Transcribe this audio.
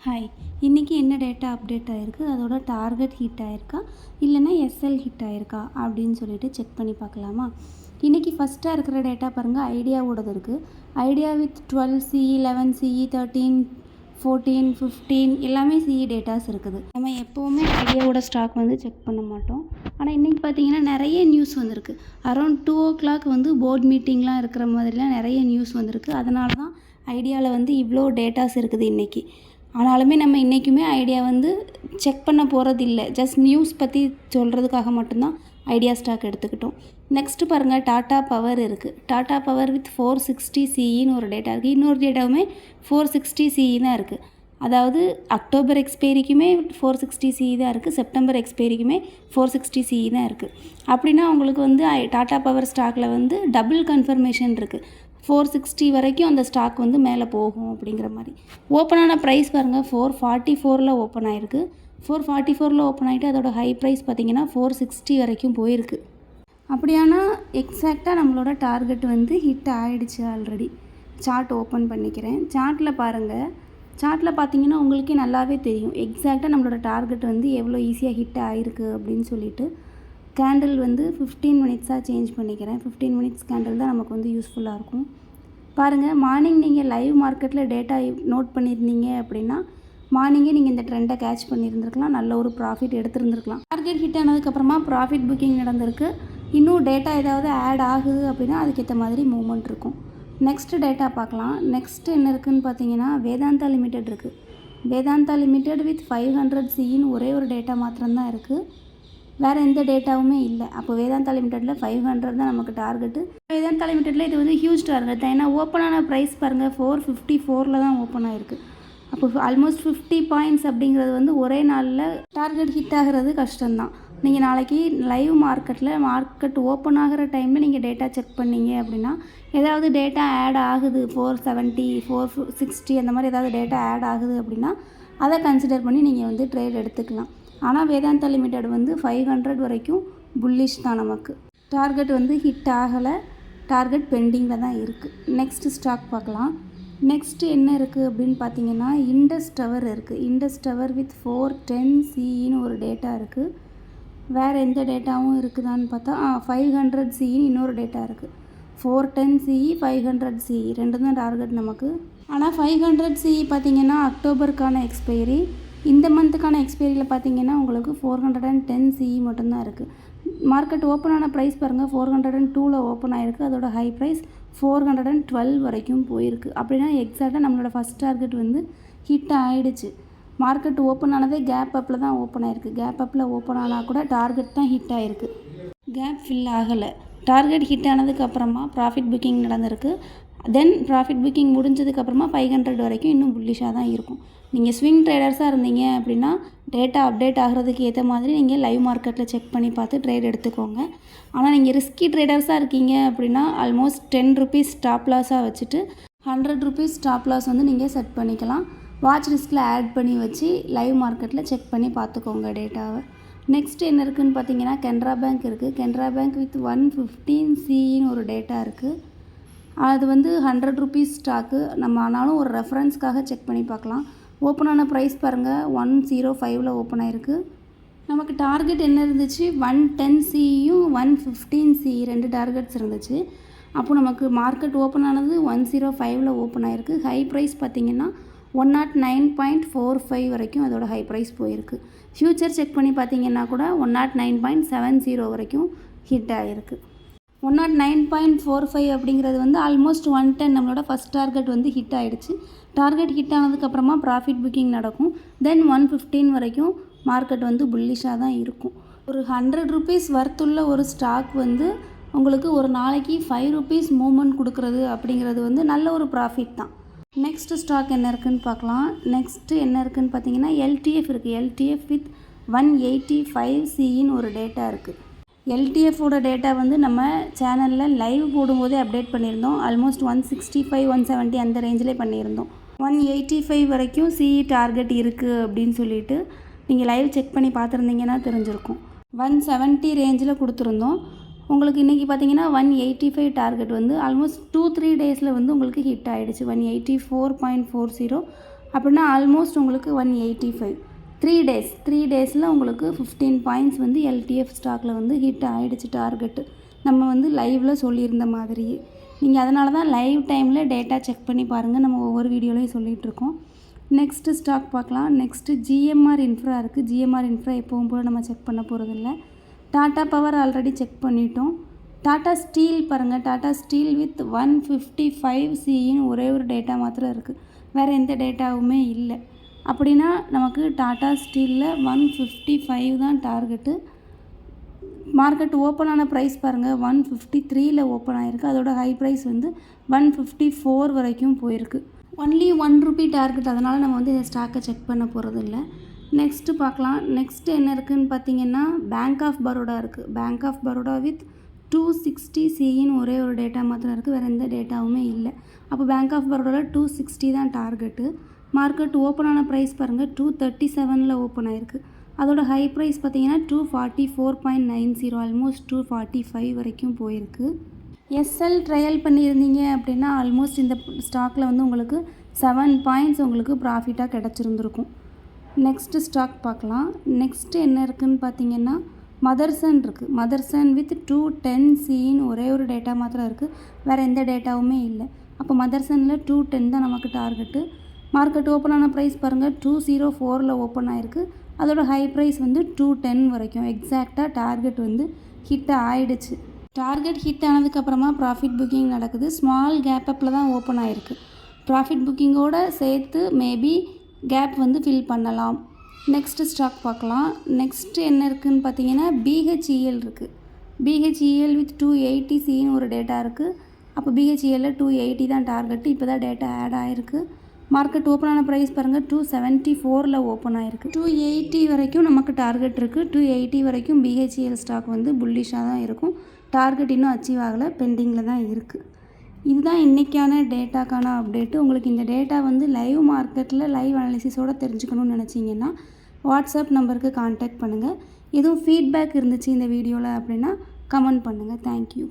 Hi, இன்றைக்கி என்ன data update ஆகிருக்கு, அதோட டார்கெட் ஹிட் ஆகிருக்கா இல்லைன்னா எஸ்எல் ஹிட் ஆகிருக்கா அப்படின்னு சொல்லிட்டு செக் பண்ணி பார்க்கலாமா. இன்றைக்கி ஃபஸ்ட்டாக இருக்கிற டேட்டா பாருங்கள், ஐடியாவோடது இருக்குது. ஐடியா வித் 12 சிஇ 11 சிஇ 13 14 15 எல்லாமே சிஇ டேட்டாஸ் இருக்குது. நம்ம எப்போவுமே ஐடியாவோட ஸ்டாக் வந்து செக் பண்ண மாட்டோம். ஆனால் இன்றைக்கி பார்த்தீங்கன்னா நிறைய நியூஸ் வந்திருக்கு. அரௌண்ட் 2 o'clock வந்து போர்ட் மீட்டிங்லாம் இருக்கிற மாதிரிலாம் நிறைய நியூஸ் வந்திருக்கு. அதனால தான் ஐடியாவில் வந்து இவ்வளோ டேட்டாஸ் இருக்குது இன்றைக்கி. ஆனாலுமே நம்ம இன்றைக்குமே ஐடியா வந்து செக் பண்ண போகிறதில்ல. ஜஸ்ட் நியூஸ் பற்றி சொல்கிறதுக்காக மட்டும்தான் ஐடியா ஸ்டாக் எடுத்துக்கிட்டோம். நெக்ஸ்ட்டு பாருங்கள், டாட்டா பவர் இருக்குது. டாட்டா பவர் வித் 460 சிஇன்னு ஒரு டேட்டா இருக்குது. இன்னொரு டேட்டாவுமே 460 சிஇ தான் இருக்குது. அதாவது அக்டோபர் எக்ஸ்பைரிக்குமே 460 சிஇ தான் இருக்குது, செப்டம்பர் எக்ஸ்பைரிக்குமே 460 சிஇ தான் இருக்குது. அப்படின்னா உங்களுக்கு வந்து டாட்டா பவர் ஸ்டாக்கில் வந்து டபுள் கன்ஃபர்மேஷன் இருக்குது. 460 வரைக்கும் அந்த ஸ்டாக் வந்து மேலே போகும் அப்படிங்கிற மாதிரி. ஓப்பனான ப்ரைஸ் பாருங்கள், 444 ஓப்பன் ஆகிருக்கு. 444 ஓப்பன் ஆகிட்டு அதோட ஹை ப்ரைஸ் பார்த்திங்கன்னா 460 வரைக்கும் போயிருக்கு. அப்படியானா எக்ஸாக்டாக நம்மளோட டார்கெட் வந்து ஹிட் ஆகிடுச்சு ஆல்ரெடி. சார்ட் ஓப்பன் பண்ணிக்கிறேன். சார்ட்டில் பாருங்கள், சார்ட்டில் பார்த்தீங்கன்னா உங்களுக்கே நல்லாவே தெரியும் எக்ஸாக்டாக நம்மளோட டார்கெட் வந்து எவ்வளோ ஈஸியாக ஹிட் ஆகிருக்கு அப்படின்னு சொல்லிட்டு. கேண்டில் வந்து 15 மினிட்ஸாக சேஞ்ச் பண்ணிக்கிறேன். 15 மினிட்ஸ் கேண்டில் தான் நமக்கு வந்து யூஸ்ஃபுல்லாக இருக்கும். பாருங்கள், மார்னிங் நீங்கள் லைவ் மார்க்கெட்டில் டேட்டா நோட் பண்ணியிருந்தீங்க அப்படின்னா மார்னிங்கே நீங்கள் இந்த ட்ரெண்டை கேட்ச் பண்ணியிருந்துருக்கலாம், நல்ல ஒரு ப்ராஃபிட் எடுத்துருந்துருக்கலாம். டார்கெட் ஹிட் ஆனதுக்கப்புறமா ப்ராஃபிட் புக்கிங் நடந்திருக்கு. இன்னும் டேட்டா ஏதாவது ஆட் ஆகுது அப்படின்னா அதுக்கேற்ற மாதிரி மூவ்மெண்ட் இருக்கும். நெக்ஸ்ட்டு டேட்டா பார்க்கலாம். நெக்ஸ்ட்டு என்ன இருக்குதுன்னு பார்த்தீங்கன்னா வேதாந்தா லிமிடெட் இருக்குது. வேதாந்தா லிமிடெட் வித் 500 சிஇன்னு ஒரே ஒரு டேட்டா மாத்திரம்தான் இருக்குது, வேறு எந்த டேட்டாவுமே இல்லை. அப்போ வேதாந்தா லிமிடெட்டில் 500 தான் நமக்கு டார்கெட்டு. வேதாந்தா லிமிடெட்டில் இது வந்து ஹியூஜ் டார்கெட் தான். ஏன்னா ஓப்பனான ப்ரைஸ் பாருங்கள் 454 தான் ஓப்பன் ஆகிருக்கு. அப்போ ஆல்மோஸ்ட் 50 பாயிண்ட்ஸ் அப்படிங்கிறது வந்து ஒரே நாளில் டார்கெட் ஹிட் ஆகிறது கஷ்டம்தான். நீங்கள் நாளைக்கு லைவ் மார்க்கெட் ஓப்பன் ஆகிற டைமில் நீங்கள் டேட்டா செக் பண்ணிங்க அப்படின்னா ஏதாவது டேட்டா ஆட் ஆகுது, 470 460 அந்த மாதிரி ஏதாவது டேட்டா ஆட் ஆகுது அப்படின்னா அதை கன்சிடர் பண்ணி நீங்கள் வந்து ட்ரேட் எடுத்துக்கலாம். ஆனால் வேதாந்தா லிமிடெட் வந்து 500 வரைக்கும் புல்லிஷ் தான். நமக்கு டார்கெட் வந்து ஹிட் ஆகலை, டார்கெட் பெண்டிங்கில் தான் இருக்குது. நெக்ஸ்ட்டு ஸ்டாக் பார்க்கலாம். நெக்ஸ்ட்டு என்ன இருக்குது அப்படின்னு பார்த்தீங்கன்னா இண்டஸ் டவர் இருக்குது. இண்டஸ் டவர் வித் 410 சிஇன்னு ஒரு டேட்டா இருக்குது. வேறு எந்த டேட்டாவும் இருக்குதான்னு பார்த்தா 500 சிஇன்னு இன்னொரு டேட்டா இருக்குது. 410 சிஇ 500 சிஇ ரெண்டு தான் டார்கெட் நமக்கு. ஆனால் 500 சிஇ பார்த்தீங்கன்னா அக்டோபருக்கான எக்ஸ்பைரி. இந்த மந்த்துக்கான எக்ஸ்பைரியில் பார்த்தீங்கன்னா உங்களுக்கு 410 சிஇ மட்டும்தான் இருக்குது. மார்க்கெட் ஓப்பன் ஆன ப்ரைஸ் பாருங்கள், 402 ஓப்பன் ஆகிருக்கு. அதோட ஹை ப்ரைஸ் 412 வரைக்கும் போயிருக்கு. அப்படின்னா எக்ஸாக்டாக நம்மளோட ஃபஸ்ட் டார்கெட் வந்து ஹிட் ஆகிடுச்சு. மார்க்கெட் ஓப்பன் ஆனதே கேப் அப்பில் தான் ஓப்பன் ஆகிருக்கு. கேப் அப்பில் ஓப்பன் ஆனால் கூட டார்கெட் தான் ஹிட் ஆகிருக்கு, கேப் ஃபில் ஆகலை. டார்கெட் ஹிட் ஆனதுக்கப்புறமா ப்ராஃபிட் புக்கிங் நடந்திருக்கு. தென் ப்ராஃபிட் புக்கிங் முடிஞ்சதுக்கப்புறமா 500 வரைக்கும் இன்னும் புல்லிஷாக தான் இருக்கும். நீங்கள் ஸ்விங் ட்ரேடர்ஸாக இருந்தீங்க அப்படின்னா டேட்டா அப்டேட் ஆகிறதுக்கு ஏற்ற மாதிரி நீங்கள் லைவ் மார்க்கெட்டில் செக் பண்ணி பார்த்து ட்ரேட் எடுத்துக்கோங்க. ஆனால் நீங்கள் ரிஸ்கி ட்ரேடர்ஸாக இருக்கீங்க அப்படின்னா ஆல்மோஸ்ட் 10 ருபீஸ் ஸ்டாப் லாஸாக வச்சுட்டு 100 ருபீஸ் ஸ்டாப் லாஸ் வந்து நீங்கள் செட் பண்ணிக்கலாம். வாட்ச் லிஸ்ட்டில் ஆட் பண்ணி வச்சு லைவ் மார்க்கெட்டில் செக் பண்ணி பார்த்துக்கோங்க டேட்டாவை. நெக்ஸ்ட் என்ன இருக்குதுன்னு பார்த்தீங்கன்னா கனரா பேங்க் இருக்குது. கனரா பேங்க் வித் 115 சிஇன்னு ஒரு டேட்டா இருக்குது. அது வந்து 100 ருபீஸ் ஸ்டாக்கு. நம்ம ஆனாலும் ஒரு ரெஃபரன்ஸ்க்காக செக் பண்ணி பார்க்கலாம். ஓப்பனான ப்ரைஸ் பாருங்கள் 105 ஓப்பன் ஆகிருக்கு. நமக்கு டார்கெட் என்ன இருந்துச்சு, 110 சிஇயும் 115 சிஇ ரெண்டு டார்கெட்ஸ் இருந்துச்சு. அப்போது நமக்கு மார்க்கெட் ஓப்பன் ஆனது 105 ஓப்பன் ஆகிருக்கு. ஹை ப்ரைஸ் பார்த்திங்கன்னா 109.45 வரைக்கும் அதோட ஹை ப்ரைஸ் போயிருக்கு. ஃப்யூச்சர் செக் பண்ணி பார்த்தீங்கன்னா கூட 109.70 வரைக்கும் ஹிட் ஆகிருக்கு. 109.45 அப்படிங்கிறது வந்து ஆல்மோஸ்ட் 110 நம்மளோட ஃபஸ்ட் டார்கெட் வந்து ஹிட் ஆகிடுச்சு. டார்கெட் ஹிட் ஆனதுக்கப்புறமா ப்ராஃபிட் புக்கிங் நடக்கும். தென் 115 வரைக்கும் மார்க்கெட் வந்து புல்லிஷாக தான் இருக்கும். ஒரு 100 ருபீஸ் வர்த்துள்ள ஒரு ஸ்டாக் வந்து உங்களுக்கு ஒரு நாளைக்கு 5 ருபீஸ் மூவ்மெண்ட் கொடுக்குறது அப்படிங்கிறது வந்து நல்ல ஒரு ப்ராஃபிட் தான். நெக்ஸ்ட்டு ஸ்டாக் என்ன இருக்குதுன்னு பார்க்கலாம். நெக்ஸ்ட்டு என்ன இருக்குதுன்னு பார்த்தீங்கன்னா எல்டிஎஃப் இருக்குது. எல்டிஎஃப் வித் 185 சிஇன்னு ஒரு டேட்டா இருக்குது. எல்டிஎஃபோட டேட்டா வந்து நம்ம சேனலில் லைவ் போடும்போதே அப்டேட் பண்ணியிருந்தோம். ஆல்மோஸ்ட் 165 170 அந்த ரேஞ்சிலே பண்ணியிருந்தோம். 185 வரைக்கும் சிஇ டார்கெட் இருக்குது அப்படின்னு சொல்லிட்டு நீங்கள் லைவ் செக் பண்ணி பார்த்துருந்தீங்கன்னா தெரிஞ்சிருக்கும். 170 ரேஞ்சில் கொடுத்துருந்தோம். உங்களுக்கு இன்றைக்கி பார்த்தீங்கன்னா 185 டார்கெட் வந்து ஆல்மோஸ்ட் 2-3 டேஸில் வந்து உங்களுக்கு ஹிட் ஆகிடுச்சு. 184.40 அப்படின்னா ஆல்மோஸ்ட் உங்களுக்கு 185. 3 டேஸில் உங்களுக்கு 15 பாயிண்ட்ஸ் வந்து எல்டிஎஃப் ஸ்டாக்கில் வந்து ஹிட் ஆகிடுச்சு டார்கெட்டு. நம்ம வந்து லைவில் சொல்லியிருந்த மாதிரியே. நீங்கள் அதனால தான் லைவ் டைமில் டேட்டா செக் பண்ணி பாருங்கள். நம்ம ஒவ்வொரு வீடியோலையும் சொல்லிகிட்ருக்கோம். நெக்ஸ்ட்டு ஸ்டாக் பார்க்கலாம். நெக்ஸ்ட்டு ஜிஎம்ஆர் இன்ஃப்ரா இருக்குது. ஜிஎம்ஆர் இன்ஃப்ரா எப்பவும் போல் நம்ம செக் பண்ண போகிறதில்ல. டாட்டா பவர் ஆல்ரெடி செக் பண்ணிட்டோம். டாட்டா ஸ்டீல் பாருங்கள். டாட்டா ஸ்டீல் வித் 155 சின்னு ஒரே ஒரு டேட்டா மாத்திரம் இருக்குது. வேறு எந்த டேட்டாவுமே இல்லை. அப்படின்னா நமக்கு டாட்டா ஸ்டீலில் 155 தான் டார்கெட்டு. மார்க்கெட் ஓப்பன் ஆன ப்ரைஸ் பாருங்கள் 153ல் ஓப்பன் ஆகிருக்கு. அதோட ஹை ப்ரைஸ் வந்து 154 வரைக்கும் போயிருக்கு. Only ₹1 target. அதனால் நம்ம வந்து இந்த ஸ்டாக்கை செக் பண்ண போகிறதில்ல. நெக்ஸ்ட்டு பார்க்கலாம். நெக்ஸ்ட்டு என்ன இருக்குதுன்னு பார்த்தீங்கன்னா பேங்க் ஆஃப் பரோடா இருக்குது. பேங்க் ஆஃப் பரோடா வித் 260 சின்னு ஒரே ஒரு டேட்டா மாத்திரம் இருக்குது. வேறு எந்த டேட்டாவுமே இல்லை. அப்போ பேங்க் ஆஃப் பரோடாவில் 260 தான் டார்கெட்டு. மார்க்கெட் ஓப்பன் ஆன ப்ரைஸ் பாருங்கள் 237ல் ஓப்பன் ஆகிருக்கு. அதோட ஹை ப்ரைஸ் பார்த்தீங்கன்னா 244.90, ஆல்மோஸ்ட் 245 வரைக்கும் போயிருக்கு. எஸ்எல் ட்ரையல் பண்ணியிருந்தீங்க அப்படின்னா ஆல்மோஸ்ட் இந்த ஸ்டாக்கில் வந்து உங்களுக்கு 7 பாயிண்ட்ஸ் உங்களுக்கு ப்ராஃபிட்டாக கிடச்சிருந்துருக்கும். நெக்ஸ்ட்டு ஸ்டாக் பார்க்கலாம். நெக்ஸ்ட்டு என்ன இருக்குதுன்னு பார்த்தீங்கன்னா மதர்சன் இருக்குது. மதர்சன் வித் 210 சின்னு ஒரே ஒரு டேட்டா மாத்திரம் இருக்குது. வேறு எந்த டேட்டாவுமே இல்லை. அப்போ மதர்சனில் 210 தான் நமக்கு டார்கெட்டு. மார்க்கெட் ஓப்பன் ஆன ப்ரைஸ் பாருங்கள் 204ல் ஓப்பன் ஆகிருக்கு. அதோட ஹை ப்ரைஸ் வந்து 210 வரைக்கும். எக்ஸாக்டாக டார்கெட் வந்து ஹிட் ஆகிடுச்சு. டார்கெட் ஹிட் ஆனதுக்கப்புறமா ப்ராஃபிட் புக்கிங் நடக்குது. ஸ்மால் கேப் அப்பில் தான் ஓப்பன் ஆகிருக்கு. ப்ராஃபிட் புக்கிங்கோடு சேர்த்து மேபி கேப் வந்து ஃபில் பண்ணலாம். நெக்ஸ்ட்டு ஸ்டாக் பார்க்கலாம். நெக்ஸ்ட்டு என்ன இருக்குதுன்னு பார்த்தீங்கன்னா பிஹெச்இஎல் இருக்குது. பிஹெச்இஎல் வித் 280 சின்னு ஒரு டேட்டா இருக்குது. அப்போ பிஹெச்இஎல்லில் 280 தான் டார்கெட்டு. இப்போ தான் டேட்டா ஆட் ஆகிருக்கு. மார்க்கெட் ஓப்பன் ஆன ப்ரைஸ் பாருங்கள் 274ல் ஓப்பன் ஆகிருக்கு. 280 வரைக்கும் நமக்கு டார்கெட் இருக்குது. 280 வரைக்கும் பிஹெச்இஎல் ஸ்டாக் வந்து புல்லிஷாக தான் இருக்கும். டார்கெட் இன்னும் அச்சீவ் ஆகலை, பெண்டிங்கில் தான் இருக்குது. இதுதான் இன்றைக்கான டேட்டாக்கான அப்டேட்டு. உங்களுக்கு இந்த டேட்டா வந்து லைவ் மார்க்கெட்டில் லைவ் அனாலிசிஸோடு தெரிஞ்சுக்கணும்னு நினச்சிங்கன்னா வாட்ஸ்அப் நம்பருக்கு கான்டாக்ட் பண்ணுங்கள். எதுவும் ஃபீட்பேக் இருந்துச்சு இந்த வீடியோவில் அப்படின்னா கமெண்ட் பண்ணுங்கள். தேங்க்யூ.